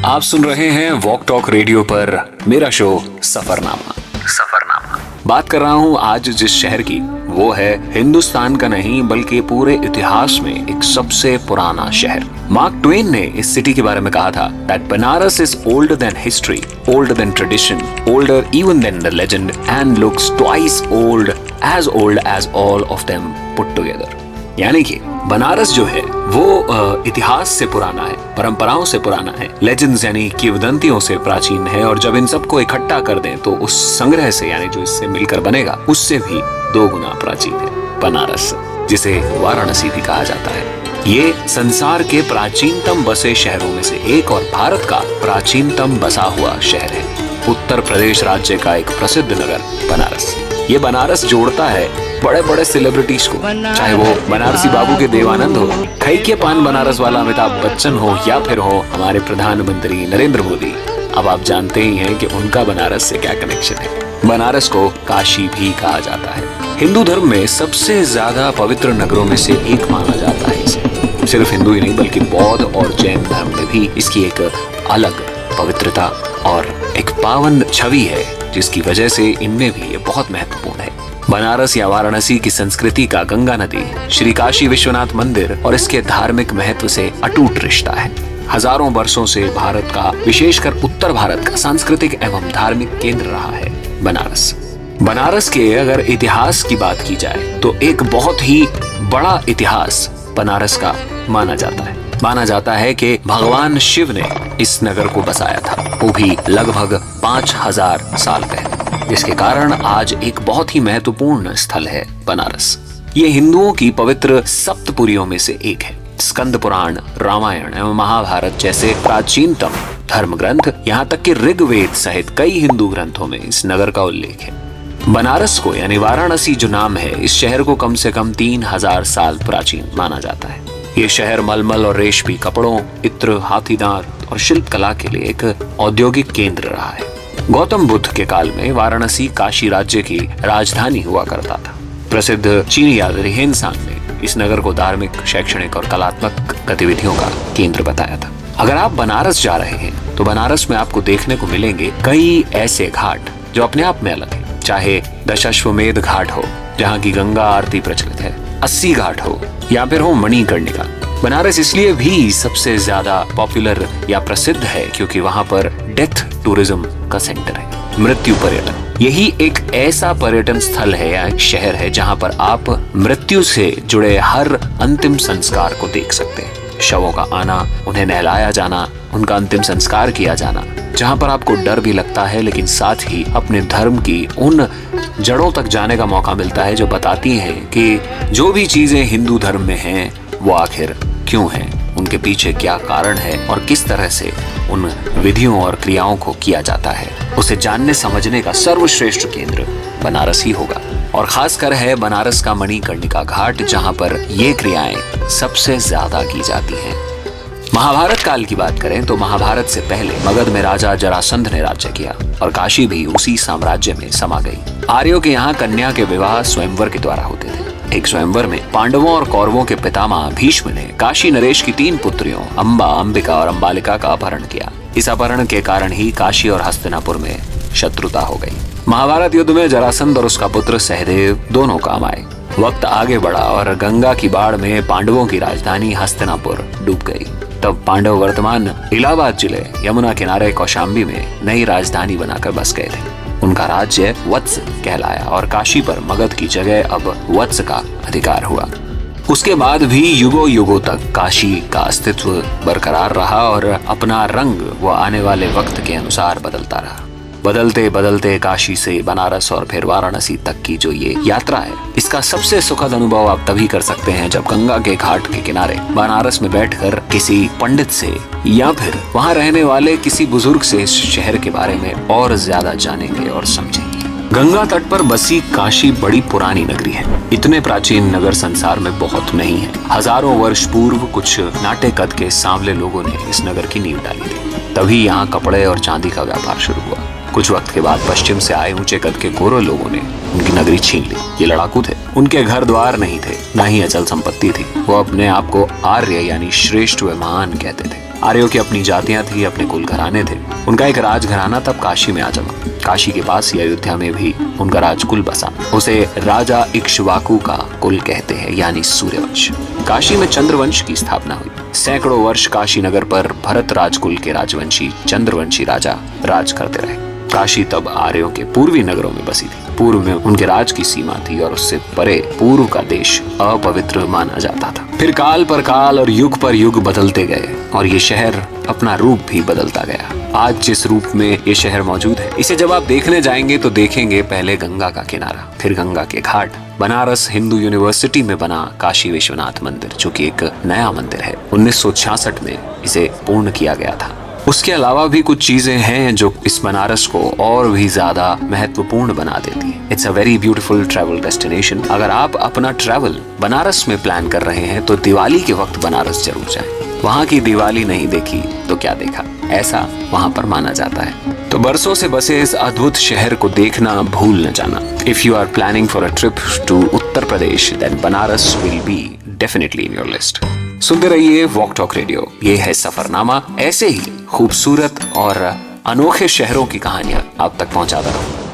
आप सुन रहे हैं वॉक टॉक रेडियो पर मेरा शो सफरनामा। बात कर रहा हूँ आज जिस शहर की, वो है हिंदुस्तान का नहीं बल्कि पूरे इतिहास में एक सबसे पुराना शहर। मार्क ट्वेन ने इस सिटी के बारे में कहा था that Banaras is older than history, older than tradition, older even than the legend and looks twice old as all of them put together। यानी कि बनारस जो है वो इतिहास से पुराना है, परंपराओं से पुराना है, लेजेंड्स यानी किंवदंतियों से प्राचीन है, और जब इन सबको इकट्ठा कर दें तो उस संग्रह से यानी जो इससे मिलकर बनेगा उससे भी 2 गुना प्राचीन है बनारस, जिसे वाराणसी भी कहा जाता है। ये संसार के प्राचीनतम बसे शहरों में से एक और भारत का प्राचीनतम बसा हुआ शहर है। उत्तर प्रदेश राज्य का एक प्रसिद्ध नगर बनारस। ये बनारस जोड़ता है बड़े बड़े सेलिब्रिटीज को, चाहे वो बनारसी बाबू के देवानंद हो, खई के पान बनारस वाला अमिताभ बच्चन हो, या फिर हो हमारे प्रधानमंत्री नरेंद्र मोदी। अब आप जानते ही हैं कि उनका बनारस से क्या कनेक्शन है। बनारस को काशी भी कहा जाता है। हिंदू धर्म में सबसे ज्यादा पवित्र नगरों में से एक माना जाता है इसे। सिर्फ हिंदू ही नहीं बल्कि बौद्ध और जैन धर्म में भी इसकी एक अलग पवित्रता और एक पावन छवि है, जिसकी वजह से इनमें भी ये बहुत महत्वपूर्ण है। बनारस या वाराणसी की संस्कृति का गंगा नदी, श्री काशी विश्वनाथ मंदिर और इसके धार्मिक महत्व से अटूट रिश्ता है। हजारों वर्षों से भारत का, विशेषकर उत्तर भारत का सांस्कृतिक एवं धार्मिक केंद्र रहा है बनारस। बनारस के अगर इतिहास की बात की जाए तो एक बहुत ही बड़ा इतिहास बनारस का माना जाता है। माना जाता है कि भगवान शिव ने इस नगर को बसाया था, वो भी लगभग 5000 साल पहले, जिसके कारण आज एक बहुत ही महत्वपूर्ण स्थल है बनारस। ये हिंदुओं की पवित्र सप्तपुरियों में से एक है। स्कंद पुराण, रामायण एवं महाभारत जैसे प्राचीनतम धर्म ग्रंथ, यहाँ तक कि ऋग्वेद सहित कई हिंदू ग्रंथों में इस नगर का उल्लेख है। बनारस को यानी वाराणसी जो नाम है, इस शहर को कम से कम 3000 साल प्राचीन माना जाता है। ये शहर मलमल और रेशमी कपड़ों, इत्र, हाथीदांत और शिल्प कला के लिए एक औद्योगिक केंद्र रहा है। गौतम बुद्ध के काल में वाराणसी काशी राज्य की राजधानी हुआ करता था। प्रसिद्ध चीनी यात्री हेनसांग ने इस नगर को धार्मिक, शैक्षणिक और कलात्मक गतिविधियों का केंद्र बताया था। अगर आप बनारस जा रहे हैं तो बनारस में आपको देखने को मिलेंगे कई ऐसे घाट जो अपने आप में अलग है। चाहे दशाश्वमेध घाट हो जहाँ की गंगा आरती प्रचलित है, 80 घाट हो, या फिर हो मणिकर्णिका। बनारस इसलिए भी सबसे ज्यादा पॉपुलर या प्रसिद्ध है क्योंकि वहाँ पर डेथ टूरिज्म का सेंटर है, मृत्यु पर्यटन। यही एक ऐसा पर्यटन स्थल है या एक शहर है जहाँ पर आप मृत्यु से जुड़े हर अंतिम संस्कार को देख सकते हैं। शवों का आना, उन्हें नहलाया जाना, उनका अंतिम संस्कार किया जाना, जहाँ पर आपको डर भी लगता है लेकिन साथ ही अपने धर्म की उन जड़ों तक जाने का मौका मिलता है जो बताती हैं कि जो भी चीजें हिंदू धर्म में हैं वो आखिर क्यों हैं, उनके पीछे क्या कारण है और किस तरह से उन विधियों और क्रियाओं को किया जाता है। उसे जानने समझने का सर्वश्रेष्ठ केंद्र बनारस ही होगा, और खासकर है बनारस का मणिकर्णिका घाट, जहाँ पर ये क्रियाएं सबसे ज्यादा की जाती हैं। महाभारत काल की बात करें तो महाभारत से पहले मगध में राजा जरासंध ने राज्य किया और काशी भी उसी साम्राज्य में समा गई। आर्यों के यहाँ कन्या के विवाह स्वयंवर के द्वारा होते थे। एक स्वयंवर में पांडवों और कौरवों के पितामह भीष्म ने काशी नरेश की 3 पुत्रियों अंबा, अंबिका और अंबालिका का अपहरण किया। इस अपहरण के कारण ही काशी और हस्तिनापुर में शत्रुता हो गई। महाभारत युद्ध में जरासंध और उसका पुत्र सहदेव दोनों काम आए। वक्त आगे बढ़ा और गंगा की बाढ़ में पांडवों की राजधानी हस्तिनापुर डूब गई। तब पांडव वर्तमान इलाहाबाद जिले यमुना किनारे कौशाम्बी में नई राजधानी बनाकर बस गए थे। उनका राज्य वत्स कहलाया और काशी पर मगध की जगह अब वत्स का अधिकार हुआ। उसके बाद भी युगों युगों तक काशी का अस्तित्व बरकरार रहा और अपना रंग वो आने वाले वक्त के अनुसार बदलता रहा। बदलते बदलते काशी से बनारस और फिर वाराणसी तक की जो ये यात्रा है, इसका सबसे सुखद अनुभव आप तभी कर सकते हैं जब गंगा के घाट के किनारे बनारस में बैठकर किसी पंडित से या फिर वहाँ रहने वाले किसी बुजुर्ग से इस शहर के बारे में और ज्यादा जानेंगे और समझेंगे। गंगा तट पर बसी काशी बड़ी पुरानी नगरी है। इतने प्राचीन नगर संसार में बहुत नहीं है। हजारों वर्ष पूर्व कुछ नाटे कद के सांवले लोगों ने इस नगर की नींव डाली थी। तभी यहाँ कपड़े और चांदी का व्यापार शुरू हुआ। कुछ वक्त के बाद पश्चिम से आए ऊंचे कद के गोरे लोगों ने उनकी नगरी छीन ली। ये लड़ाकू थे, उनके घर द्वार नहीं थे, न ही अचल संपत्ति थी। वो अपने आप को आर्य यानी श्रेष्ठ व महान कहते थे। आर्यों की अपनी जातियां थी, अपने कुल घराने थे। उनका एक राजघराना तब काशी में आ जमा। काशी के पास ही अयोध्या में भी उनका राजकुल बसा। उसे राजा इक्ष्वाकु का कुल कहते हैं, यानी सूर्यवंश। काशी में चंद्रवंश की स्थापना हुई। सैकड़ों वर्ष काशी नगर पर भरत राजकुल के राजवंशी चंद्रवंशी राजा राज करते रहे। काशी तब आर्यों के पूर्वी नगरों में बसी थी। पूर्व में उनके राज की सीमा थी और उससे परे पूर्व का देश अपवित्र माना जाता था। फिर काल पर काल और युग पर युग बदलते गए और ये शहर अपना रूप भी बदलता गया। आज जिस रूप में ये शहर मौजूद है, इसे जब आप देखने जाएंगे तो देखेंगे पहले गंगा का किनारा, फिर गंगा के घाट, बनारस हिंदू यूनिवर्सिटी में बना काशी विश्वनाथ मंदिर, जो कि एक नया मंदिर है। 1966 में इसे पूर्ण किया गया था। उसके अलावा भी कुछ चीजें हैं जो इस बनारस को और भी ज्यादा महत्वपूर्ण बना देती है। It's a very beautiful travel destination. अगर आप अपना ट्रैवल बनारस में प्लान कर रहे हैं तो दिवाली के वक्त बनारस जरूर जाएं। वहाँ की दिवाली नहीं देखी तो क्या देखा, ऐसा वहाँ पर माना जाता है। तो बरसों से बसे इस अद्भुत शहर को देखना भूल न जाना। If you are planning for a trip to Uttar Pradesh, then Banaras will be definitely in your list. सुनते रहिए वॉक टॉक रेडियो। ये है सफरनामा। ऐसे ही खूबसूरत और अनोखे शहरों की कहानियां आप तक पहुंचाता रहूं।